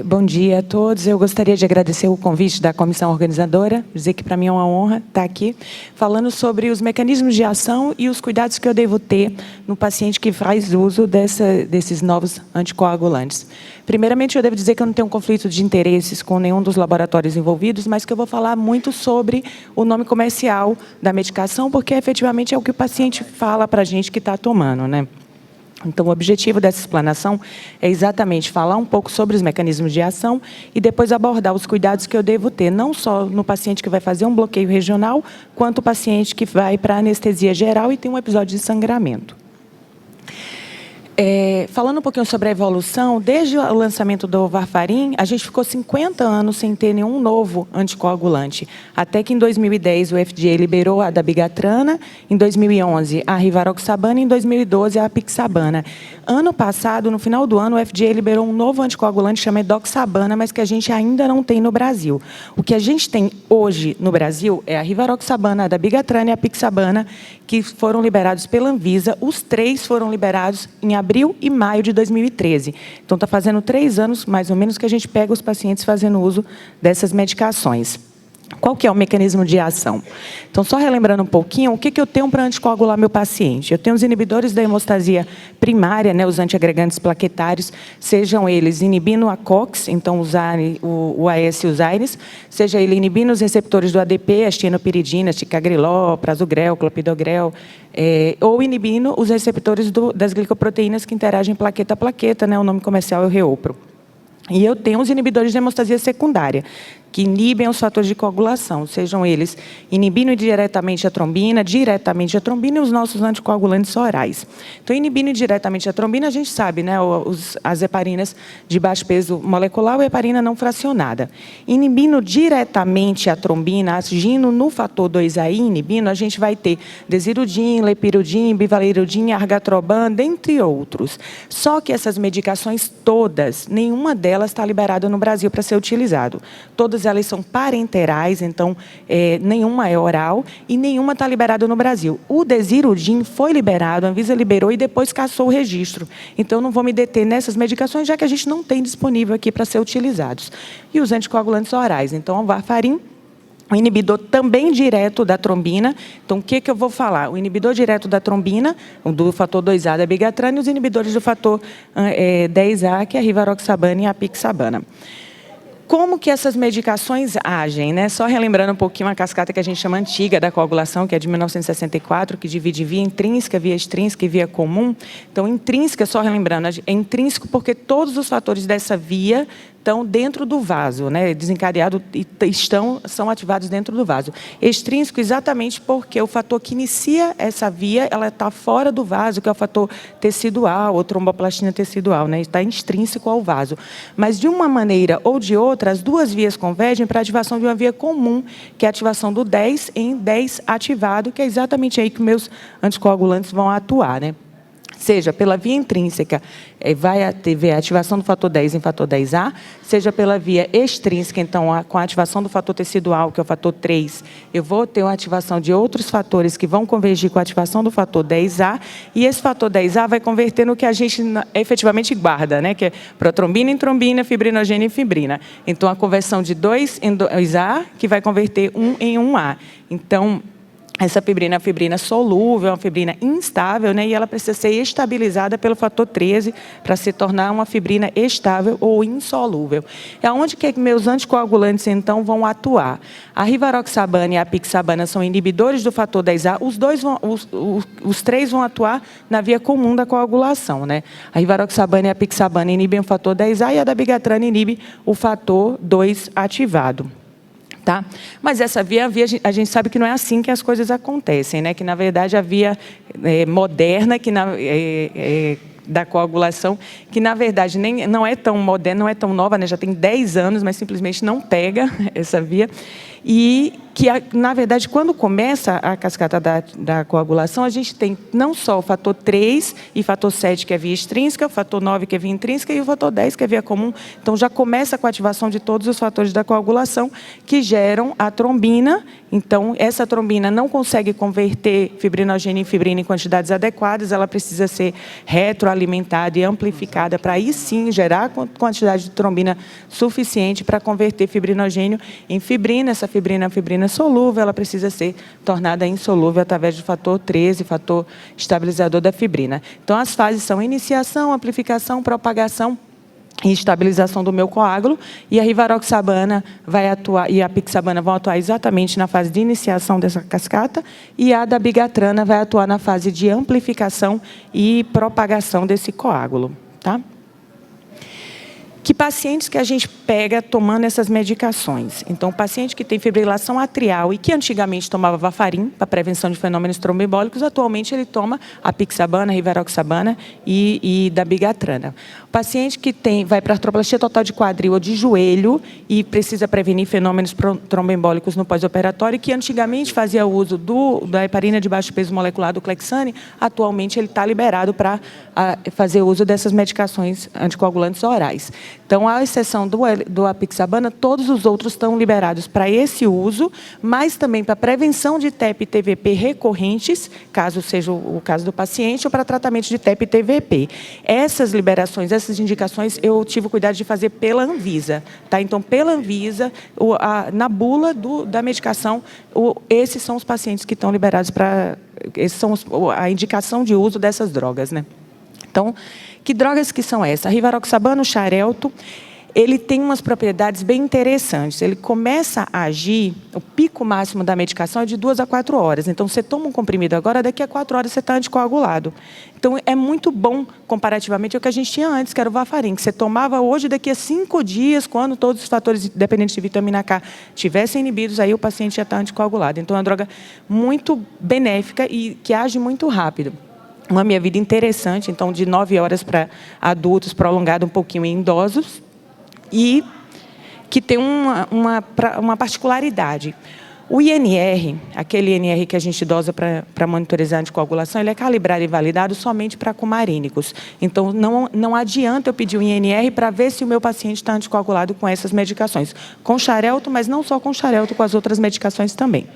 Bom dia a todos. Eu gostaria de agradecer o convite da comissão organizadora, dizer que para mim é uma honra estar aqui, falando sobre os mecanismos de ação e os cuidados que eu devo ter no paciente que faz uso desses novos anticoagulantes. Primeiramente, eu devo dizer que eu não tenho um conflito de interesses com nenhum dos laboratórios envolvidos, mas que eu vou falar muito sobre o nome comercial da medicação, porque efetivamente é o que o paciente fala para a gente que está tomando, né? Então, o objetivo dessa explanação é exatamente falar um pouco sobre os mecanismos de ação e depois abordar os cuidados que eu devo ter, não só no paciente que vai fazer um bloqueio regional, quanto o paciente que vai para anestesia geral e tem um episódio de sangramento. Falando um pouquinho sobre a evolução, desde o lançamento do Warfarin, a gente ficou 50 anos sem ter nenhum novo anticoagulante. Até que em 2010 o FDA liberou a dabigatrana, em 2011 a rivaroxabana e em 2012 a apixabana. Ano passado, no final do ano, o FDA liberou um novo anticoagulante chamado edoxabana, mas que a gente ainda não tem no Brasil. O que a gente tem hoje no Brasil é a rivaroxabana, a dabigatrana e a apixabana, que foram liberados pela Anvisa. Os três foram liberados em abril e maio de 2013. Então, está fazendo 3 anos, mais ou menos, que a gente pega os pacientes fazendo uso dessas medicações. Qual que é o mecanismo de ação? Então, só relembrando um pouquinho, o que eu tenho para anticoagular meu paciente? Eu tenho os inibidores da hemostasia primária, né, os antiagregantes plaquetários, sejam eles inibindo a COX, então o AS e os AINES, seja ele inibindo os receptores do ADP, astinopiridina, ticagrelol, prasugrel, clopidogrel, ou inibindo os receptores das glicoproteínas que interagem plaqueta a plaqueta, né, o nome comercial é o Reopro. E eu tenho os inibidores de hemostasia secundária, que inibem os fatores de coagulação, sejam eles inibindo diretamente a trombina e os nossos anticoagulantes orais. Então, inibindo diretamente a trombina, a gente sabe, né, as heparinas de baixo peso molecular ou heparina não fracionada. Inibindo diretamente a trombina, agindo no fator 2A inibindo, a gente vai ter desirudin, lepirudin, bivalirudin, argatroban, dentre outros. Só que essas medicações todas, nenhuma delas está liberada no Brasil para ser utilizado. Todas elas são parenterais, então nenhuma é oral e nenhuma está liberada no Brasil. O desirudin foi liberado, a Anvisa liberou e depois cassou o registro. Então, não vou me deter nessas medicações, já que a gente não tem disponível aqui para ser utilizados. E os anticoagulantes orais, então, o Warfarin, o inibidor também direto da trombina. Então, o que eu vou falar? O inibidor direto da trombina, do fator 2A da bigatrana, e os inibidores do fator 10A, que é a rivaroxabana e a apixabana. Como que essas medicações agem, né? Só relembrando um pouquinho a cascata que a gente chama antiga da coagulação, que é de 1964, que divide via intrínseca, via extrínseca e via comum. Então, intrínseca, só relembrando, é intrínseco porque todos os fatores dessa via estão dentro do vaso, né? Desencadeados e são ativados dentro do vaso. Extrínseco exatamente porque o fator que inicia essa via, ela está fora do vaso, que é o fator tecidual, ou tromboplastina tecidual, né? Está intrínseco ao vaso. Mas, de uma maneira ou de outra, as duas vias convergem para a ativação de uma via comum, que é a ativação do 10 em 10 ativado, que é exatamente aí que meus anticoagulantes vão atuar, né? Seja pela via intrínseca, vai ter a ativação do fator 10 em fator 10A, seja pela via extrínseca, então, com a ativação do fator tecidual, que é o fator 3, eu vou ter uma ativação de outros fatores que vão convergir com a ativação do fator 10A, e esse fator 10A vai converter no que a gente efetivamente guarda, né, que é protrombina em trombina, fibrinogênio em fibrina. Então, a conversão de 2 em 2A, que vai converter 1 em 1A. Então, essa fibrina é uma fibrina solúvel, é uma fibrina instável, né? E ela precisa ser estabilizada pelo fator 13 para se tornar uma fibrina estável ou insolúvel. É onde que meus anticoagulantes, então, vão atuar. A rivaroxabana e a apixabana são inibidores do fator 10A, os três vão atuar na via comum da coagulação, né? A rivaroxabana e a apixabana inibem o fator 10A e a dabigatrana inibe o fator 2 ativado. Tá? Mas essa via, a gente sabe que não é assim que as coisas acontecem, né? Que, na verdade, a via moderna da coagulação, que, na verdade, não é tão moderna, não é tão nova, né? Já tem 10 anos, mas simplesmente não pega essa via. e que, na verdade, quando começa a cascata da coagulação, a gente tem não só o fator 3 e fator 7, que é via extrínseca, o fator 9, que é via intrínseca, e o fator 10, que é via comum. Então, já começa com a ativação de todos os fatores da coagulação que geram a trombina. Então, essa trombina não consegue converter fibrinogênio em fibrina em quantidades adequadas, ela precisa ser retroalimentada e amplificada para aí sim gerar quantidade de trombina suficiente para converter fibrinogênio em fibrina. Essa fibrina é uma fibrina solúvel, ela precisa ser tornada insolúvel através do fator 13, fator estabilizador da fibrina. Então, as fases são iniciação, amplificação, propagação e estabilização do meu coágulo, e a rivaroxabana vai atuar, e a apixabana vão atuar exatamente na fase de iniciação dessa cascata, e a dabigatrana vai atuar na fase de amplificação e propagação desse coágulo, tá? Que pacientes que a gente pega tomando essas medicações? Então, o paciente que tem fibrilação atrial e que antigamente tomava varfarin para prevenção de fenômenos tromboembólicos, atualmente ele toma apixabana, rivaroxabana e dabigatrana. O paciente que vai para artroplastia total de quadril ou de joelho e precisa prevenir fenômenos tromboembólicos no pós-operatório, que antigamente fazia uso da heparina de baixo peso molecular do Clexane, atualmente ele está liberado para fazer uso dessas medicações anticoagulantes orais. Então, à exceção do apixabana, todos os outros estão liberados para esse uso, mas também para prevenção de TEP e TVP recorrentes, caso seja o caso do paciente, ou para tratamento de TEP e TVP. Essas liberações, essas indicações, eu tive o cuidado de fazer pela Anvisa. Tá? Então, pela Anvisa, na bula da medicação, esses são os pacientes que estão liberados para... Esses são a indicação de uso dessas drogas, né? Então, que drogas que são essas? A rivaroxabana, o xarelto, ele tem umas propriedades bem interessantes. Ele começa a agir, o pico máximo da medicação é de 2 a 4 horas. Então, você toma um comprimido agora, daqui a 4 horas você está anticoagulado. Então, é muito bom, comparativamente, ao que a gente tinha antes, que era o varfarin, que você tomava hoje, daqui a 5 dias, quando todos os fatores dependentes de vitamina K tivessem inibidos, aí o paciente já está anticoagulado. Então, é uma droga muito benéfica e que age muito rápido. Uma meia-vida interessante, então, de 9 horas para adultos, prolongado um pouquinho em idosos, e que tem uma particularidade. O INR, aquele INR que a gente dosa para monitorizar a anticoagulação, ele é calibrado e validado somente para cumarínicos. Então, não adianta eu pedir o INR para ver se o meu paciente está anticoagulado com essas medicações. Com xarelto, mas não só com xarelto, com as outras medicações também.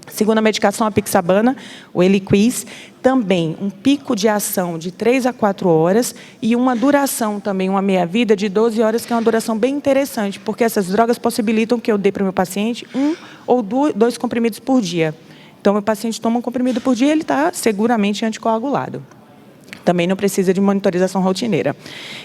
Segunda medicação, a apixabana, o Eliquis, também um pico de ação de 3 a 4 horas e uma duração também, uma meia-vida de 12 horas, que é uma duração bem interessante, porque essas drogas possibilitam que eu dê para o meu paciente 1 ou 2 comprimidos por dia. Então, meu paciente toma um comprimido por dia, ele está seguramente anticoagulado. Também não precisa de monitorização rotineira.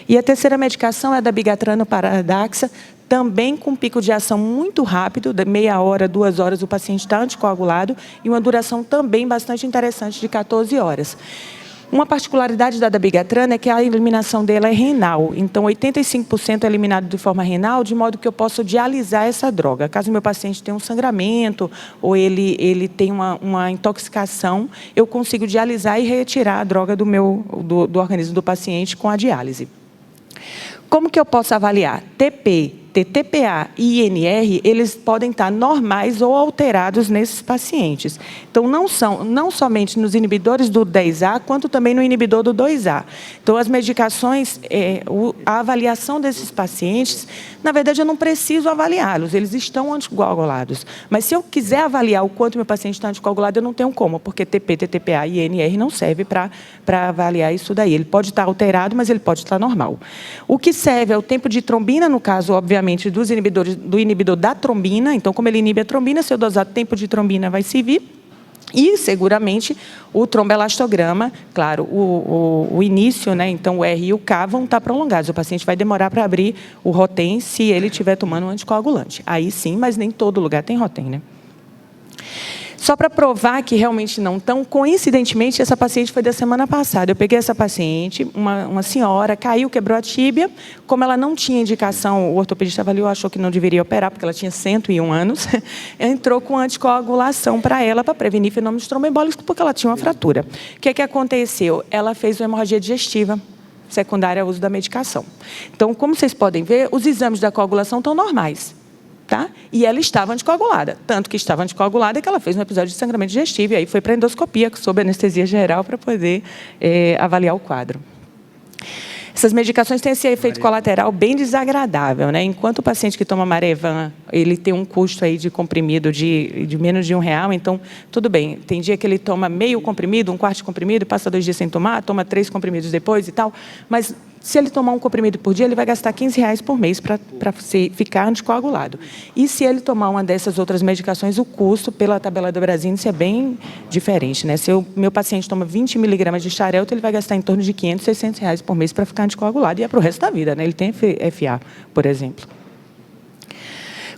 E a terceira medicação é a dabigatrana para Daxa, também com pico de ação muito rápido, de meia hora, 2 horas, o paciente está anticoagulado, e uma duração também bastante interessante, de 14 horas. Uma particularidade da dabigatrana é que a eliminação dela é renal. Então, 85% é eliminado de forma renal, de modo que eu posso dialisar essa droga. Caso o meu paciente tenha um sangramento ou ele tenha uma intoxicação, eu consigo dialisar e retirar a droga do organismo do paciente com a diálise. Como que eu posso avaliar? TP, TTPA e INR, eles podem estar normais ou alterados nesses pacientes. Então, não somente nos inibidores do 10A, quanto também no inibidor do 2A. Então, as medicações, a avaliação desses pacientes, na verdade, eu não preciso avaliá-los, eles estão anticoagulados. Mas se eu quiser avaliar o quanto meu paciente está anticoagulado, eu não tenho como, porque TP, TTPA e INR não serve para avaliar isso daí. Ele pode estar alterado, mas ele pode estar normal. O que serve é o tempo de trombina, no caso, obviamente, do inibidor da trombina. Então, como ele inibe a trombina, se eu dosar tempo de trombina, vai servir. E, seguramente, o tromboelastograma, claro, o início, né, então o R e o K vão estar prolongados. O paciente vai demorar para abrir o Rotem se ele estiver tomando um anticoagulante. Aí sim, mas nem todo lugar tem Rotem, né? Só para provar que realmente não estão, coincidentemente, essa paciente foi da semana passada. Eu peguei essa paciente, uma senhora, caiu, quebrou a tíbia. Como ela não tinha indicação, o ortopedista avaliou, achou que não deveria operar, porque ela tinha 101 anos, entrou com anticoagulação para ela, para prevenir fenômenos tromboembólicos, porque ela tinha uma fratura. O que aconteceu? Ela fez uma hemorragia digestiva secundária ao uso da medicação. Então, como vocês podem ver, os exames da coagulação estão normais. tá? E ela estava anticoagulada. Tanto que estava anticoagulada que ela fez um episódio de sangramento digestivo. E aí foi para endoscopia, sob anestesia geral, para poder avaliar o quadro. Essas medicações têm esse efeito colateral bem desagradável, né? Enquanto o paciente que toma Marevan, ele tem um custo aí de comprimido de menos de R$1, então, tudo bem. Tem dia que ele toma meio comprimido, um quarto de comprimido, passa 2 dias sem tomar, toma 3 comprimidos depois e tal, mas se ele tomar um comprimido por dia, ele vai gastar R$15 por mês para ficar anticoagulado. E se ele tomar uma dessas outras medicações, o custo pela tabela do Brasília é bem diferente, né? Se o meu paciente toma 20 miligramas de xarelto, ele vai gastar em torno de R$500, R$600 por mês para ficar anticoagulado, e é para o resto da vida, né? Ele tem FA, por exemplo.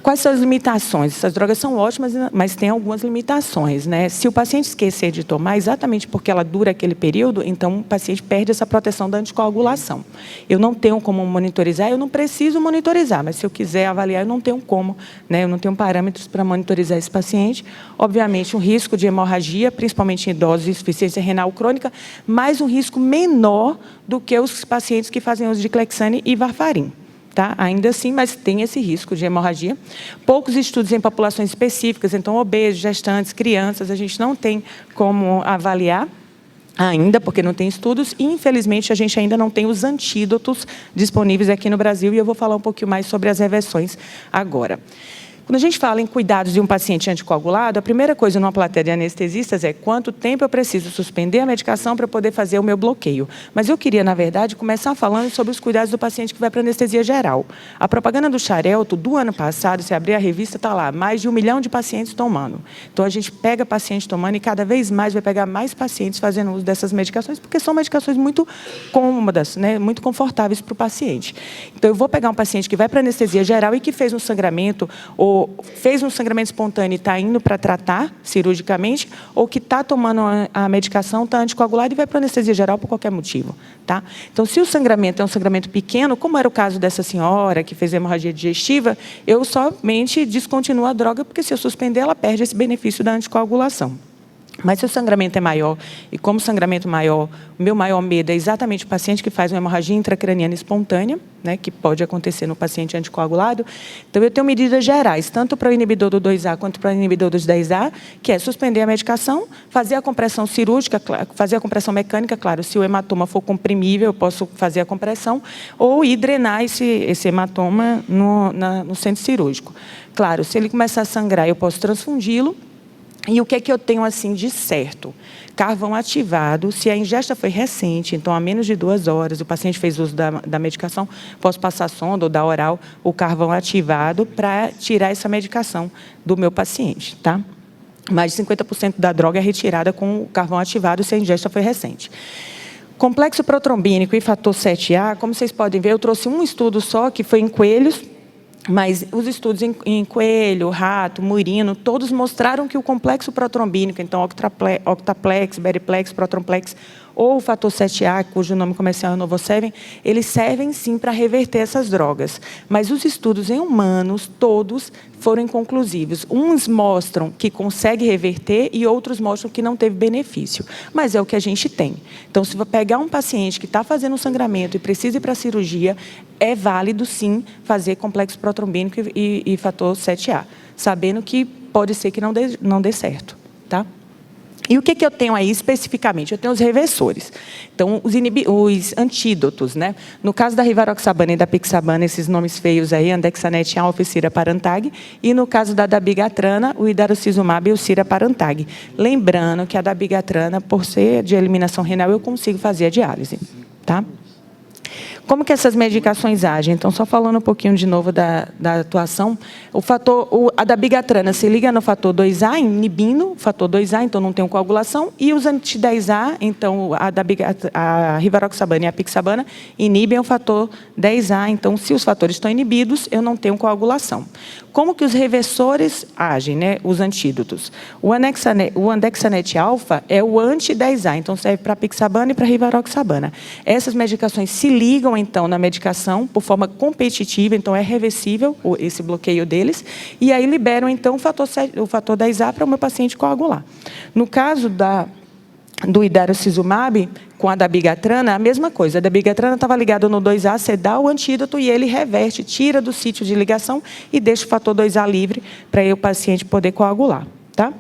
Quais são as limitações? Essas drogas são ótimas, mas tem algumas limitações, né? Se o paciente esquecer de tomar, exatamente porque ela dura aquele período, então o paciente perde essa proteção da anticoagulação. Eu não tenho como monitorizar, eu não preciso monitorizar, mas se eu quiser avaliar, eu não tenho como, né? Eu não tenho parâmetros para monitorizar esse paciente. Obviamente, um risco de hemorragia, principalmente em idosos, insuficiência renal crônica, mas um risco menor do que os pacientes que fazem uso de Clexane e Varfarin. Tá? Ainda assim, mas tem esse risco de hemorragia. Poucos estudos em populações específicas, então obesos, gestantes, crianças, a gente não tem como avaliar ainda, porque não tem estudos, e infelizmente a gente ainda não tem os antídotos disponíveis aqui no Brasil, e eu vou falar um pouquinho mais sobre as reversões agora. Quando a gente fala em cuidados de um paciente anticoagulado, a primeira coisa numa plateia de anestesistas é quanto tempo eu preciso suspender a medicação para poder fazer o meu bloqueio. Mas eu queria, na verdade, começar falando sobre os cuidados do paciente que vai para anestesia geral. A propaganda do Xarelto, do ano passado, se abrir a revista, está lá, mais de 1 milhão de pacientes tomando. Então, a gente pega paciente tomando e cada vez mais vai pegar mais pacientes fazendo uso dessas medicações, porque são medicações muito cômodas, né, muito confortáveis para o paciente. Então, eu vou pegar um paciente que vai para anestesia geral e que fez um sangramento ou fez um sangramento espontâneo e está indo para tratar cirurgicamente, ou que está tomando a medicação, está anticoagulado e vai para anestesia geral por qualquer motivo. Tá? Então, se o sangramento é um sangramento pequeno, como era o caso dessa senhora que fez hemorragia digestiva, eu somente descontinuo a droga, porque se eu suspender, ela perde esse benefício da anticoagulação. Mas se o sangramento é maior, e como sangramento maior, o meu maior medo é exatamente o paciente que faz uma hemorragia intracraniana espontânea, né, que pode acontecer no paciente anticoagulado. Então, eu tenho medidas gerais, tanto para o inibidor do 2A quanto para o inibidor dos 10A, que é suspender a medicação, fazer a compressão cirúrgica, fazer a compressão mecânica, claro, se o hematoma for comprimível, eu posso fazer a compressão, ou ir drenar esse hematoma no centro cirúrgico. Claro, se ele começar a sangrar, eu posso transfundi-lo. E o que é que eu tenho assim de certo? Carvão ativado, se a ingesta foi recente, então há menos de 2 horas, o paciente fez uso da medicação, posso passar sonda ou dar oral, o carvão ativado para tirar essa medicação do meu paciente, tá? Mais de 50% da droga é retirada com o carvão ativado se a ingesta foi recente. Complexo protrombínico e fator 7A, como vocês podem ver, eu trouxe um estudo só, que foi em coelhos, mas os estudos em coelho, rato, murino, todos mostraram que o complexo protrombínico, então octaplex, beriplex, protromplex, ou o fator 7A, cujo nome comercial é Novoseven, eles servem sim para reverter essas drogas. Mas os estudos em humanos, todos, foram inconclusivos. Uns mostram que consegue reverter e outros mostram que não teve benefício. Mas é o que a gente tem. Então, se eu pegar um paciente que está fazendo um sangramento e precisa ir para a cirurgia, é válido, sim, fazer complexo protrombínico e fator 7A, sabendo que pode ser que não dê certo, tá? E o que eu tenho aí especificamente? Eu tenho os reversores. Então, os antídotos, né? No caso da rivaroxabana e da pixabana, esses nomes feios aí, andexanet alfa e ciraparantag. E no caso da dabigatrana, o idarocizumab e o ciraparantag. Lembrando que a dabigatrana, por ser de eliminação renal, eu consigo fazer a diálise, tá? Como que essas medicações agem? Então, só falando um pouquinho de novo da atuação, a dabigatrana se liga no fator 2A, inibindo o fator 2A, então não tem coagulação, e os anti-10A, então a rivaroxabana e a pixabana, inibem o fator 10A, então se os fatores estão inibidos, eu não tenho coagulação. Como que os reversores agem, né? Os antídotos? O andexanet alfa é o anti-10A, então serve para a pixabana e para a rivaroxabana. Essas medicações se ligam, então, na medicação por forma competitiva, então é reversível esse bloqueio deles, e aí liberam, então, o fator 10A para o meu paciente coagular. No caso do idarucizumab com a dabigatrana, a mesma coisa. A dabigatrana estava ligada no 2A, você dá o antídoto e ele reverte, tira do sítio de ligação e deixa o fator 2A livre para o paciente poder coagular. Tá?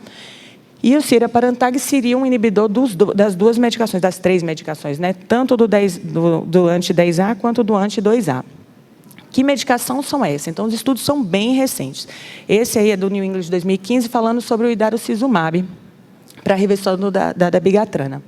E o siraparantag seria um inibidor das duas medicações, das 3 medicações, né? Tanto do anti-10A quanto do anti-2A. Que medicação são essas? Então, os estudos são bem recentes. Esse aí é do New England de 2015, falando sobre o idarucizumab, para a reversão da dabigatrana.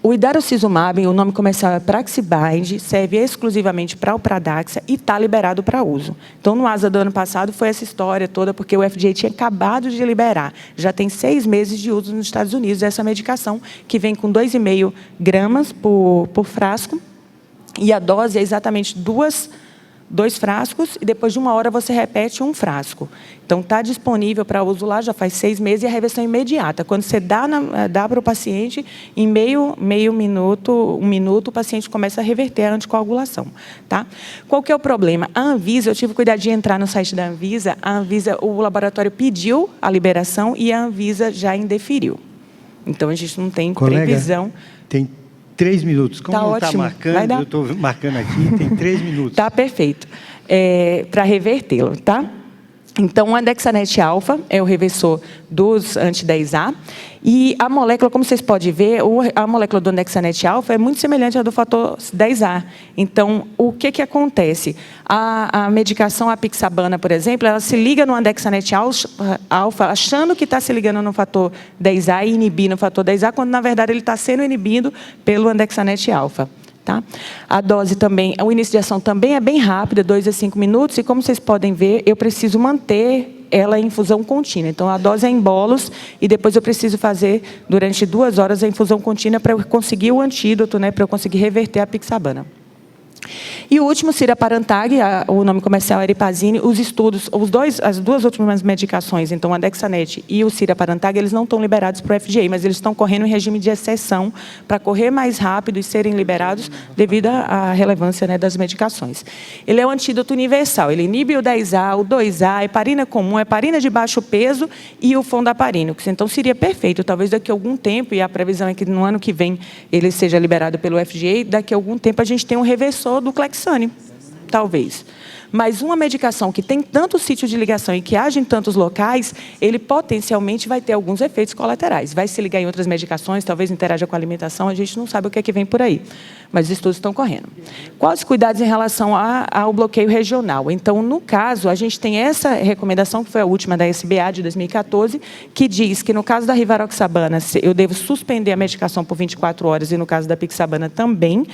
O idarucizumab, o nome comercial é Praxbind, serve exclusivamente para o Pradaxa e está liberado para uso. Então, no ASA do ano passado, foi essa história toda, porque o FDA tinha acabado de liberar. Já tem 6 meses de uso nos Estados Unidos, essa medicação, que vem com 2,5 gramas por frasco, e a dose é exatamente 2 frascos, e depois de 1 hora você repete 1 frasco. Então, está disponível para uso lá, já faz 6 meses, e a reversão é imediata. Quando você dá para o paciente, em meio minuto, 1 minuto, o paciente começa a reverter a anticoagulação. Tá? Qual que é o problema? A Anvisa, eu tive cuidado de entrar no site da Anvisa, o laboratório pediu a liberação e a Anvisa já indeferiu. Então, a gente não tem previsão. Tem 3 minutos. Como tá não está marcando, eu estou marcando aqui, tem 3 minutos. Tá perfeito. Para revertê-lo, tá? Então, o andexanet alfa é o reversor dos anti-10A. E a molécula, como vocês podem ver, a molécula do andexanet alfa é muito semelhante à do fator 10A. Então, o que acontece? A medicação apixabana, por exemplo, ela se liga no andexanet alfa, achando que está se ligando no fator 10A e inibindo o fator 10A, quando, na verdade, ele está sendo inibido pelo andexanet alfa. Tá? A dose também, o início de ação também é bem rápida, 2 a 5 minutos, e como vocês podem ver, eu preciso manter ela em infusão contínua. Então, a dose é em bolos, e depois eu preciso fazer, durante 2 horas, a infusão contínua para eu conseguir o antídoto, né, para eu conseguir reverter a apixabana. E o último, siraparantag, o nome comercial é Eripazine. Os estudos, as 2 últimas medicações, então a Dexanet e o siraparantag, eles não estão liberados para o FDA, mas eles estão correndo em regime de exceção para correr mais rápido e serem liberados devido à relevância, né, das medicações. Ele é um antídoto universal, ele inibe o 10A, o 2A, a heparina comum, a heparina de baixo peso e o fondaparínicos. Então, seria perfeito, talvez daqui a algum tempo, e a previsão é que no ano que vem ele seja liberado pelo FDA, daqui a algum tempo a gente tem um reversor do Clexane, talvez. Mas uma medicação que tem tanto sítio de ligação e que age em tantos locais, ele potencialmente vai ter alguns efeitos colaterais. Vai se ligar em outras medicações, talvez interaja com a alimentação, a gente não sabe o que é que vem por aí. Mas os estudos estão correndo. Quais os cuidados em relação ao bloqueio regional? Então, no caso, a gente tem essa recomendação, que foi a última da SBA de 2014, que diz que no caso da rivaroxabana, eu devo suspender a medicação por 24 horas, e no caso da pixabana também.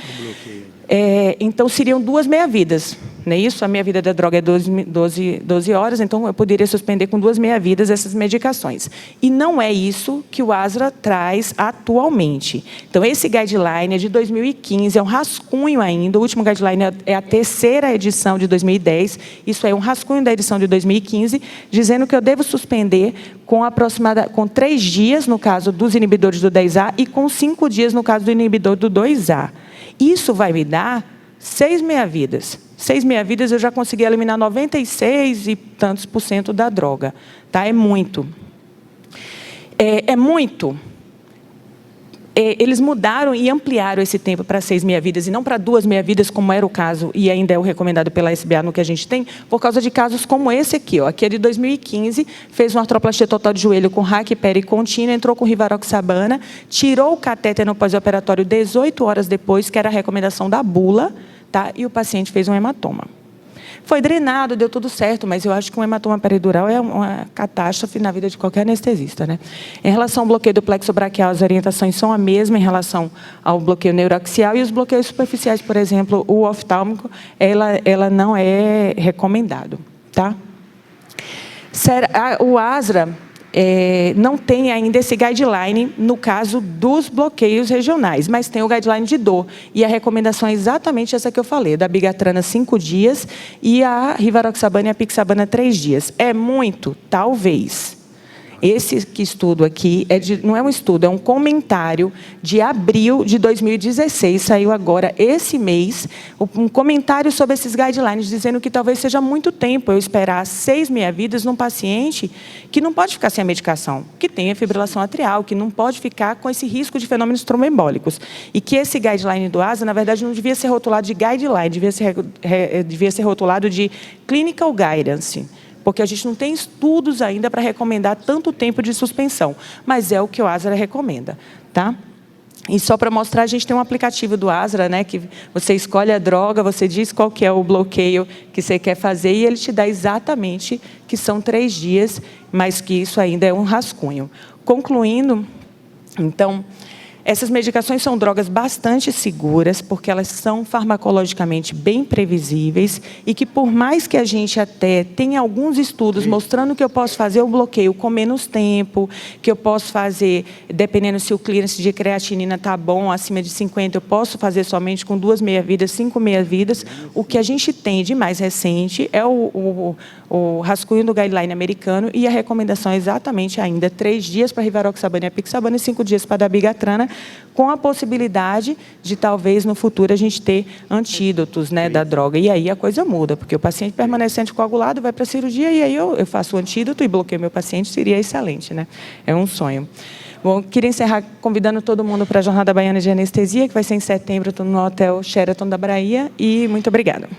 Então, seriam 2 meia-vidas, não é isso? A meia-vida da droga é 12 horas, então eu poderia suspender com 2 meia-vidas essas medicações. E não é isso que o ASRA traz atualmente. Então, esse guideline é de 2015, é um rascunho ainda, o último guideline é a 3ª edição de 2010, isso é um rascunho da edição de 2015, dizendo que eu devo suspender com 3 dias, no caso dos inibidores do 10A, e com 5 dias, no caso do inibidor do 2A. Isso vai me dar 6 meia-vidas. 6 meia-vidas eu já consegui eliminar 96 e tantos % da droga. Tá? É muito. É muito. Eles mudaram e ampliaram esse tempo para 6 meia-vidas e não para 2 meia-vidas, como era o caso e ainda é o recomendado pela SBA no que a gente tem, por causa de casos como esse aqui. Aqui é de 2015, fez uma artroplastia total de joelho com hack pericontínua, entrou com rivaroxabana, tirou o catéter no pós-operatório 18 horas depois, que era a recomendação da bula, tá? E o paciente fez um hematoma. Foi drenado, deu tudo certo, mas eu acho que um hematoma peridural é uma catástrofe na vida de qualquer anestesista, né? Em relação ao bloqueio do plexo braquial, as orientações são a mesma em relação ao bloqueio neuroaxial, e os bloqueios superficiais, por exemplo, o oftálmico, ela não é recomendado, tá? O ASRA não tem ainda esse guideline no caso dos bloqueios regionais, mas tem o guideline de dor. E a recomendação é exatamente essa que eu falei, da bigatrana 5 dias e a rivaroxabana e a pixabana 3 dias. É muito? Talvez. Esse estudo aqui não é um estudo, é um comentário de abril de 2016, saiu agora esse mês, um comentário sobre esses guidelines, dizendo que talvez seja muito tempo eu esperar 6 meia-vidas num paciente que não pode ficar sem a medicação, que tem a fibrilação atrial, que não pode ficar com esse risco de fenômenos tromboembólicos. E que esse guideline do ASA, na verdade, não devia ser rotulado de guideline, devia ser rotulado de clinical guidance, porque a gente não tem estudos ainda para recomendar tanto tempo de suspensão, mas é o que o ASRA recomenda, tá? E só para mostrar, a gente tem um aplicativo do ASRA, né, que você escolhe a droga, você diz qual que é o bloqueio que você quer fazer e ele te dá exatamente que são 3 dias, mas que isso ainda é um rascunho. Concluindo, então, essas medicações são drogas bastante seguras, porque elas são farmacologicamente bem previsíveis e que, por mais que a gente até tenha alguns estudos mostrando que eu posso fazer o bloqueio com menos tempo, que eu posso fazer, dependendo se o clearance de creatinina está bom, acima de 50, eu posso fazer somente com 2 meia-vidas, 5 meia-vidas. O que a gente tem de mais recente é o rascunho do guideline americano e a recomendação é exatamente ainda 3 dias para rivaroxabana e apixabana e 5 dias para dabigatrana, com a possibilidade de, talvez, no futuro, a gente ter antídotos, né, da droga. E aí a coisa muda, porque o paciente permanece anticoagulado, vai para a cirurgia, e aí eu faço o antídoto e bloqueio meu paciente, seria excelente, né? É um sonho. Bom, queria encerrar convidando todo mundo para a Jornada Baiana de Anestesia, que vai ser em setembro, no Hotel Sheraton da Bahia, e muito obrigada.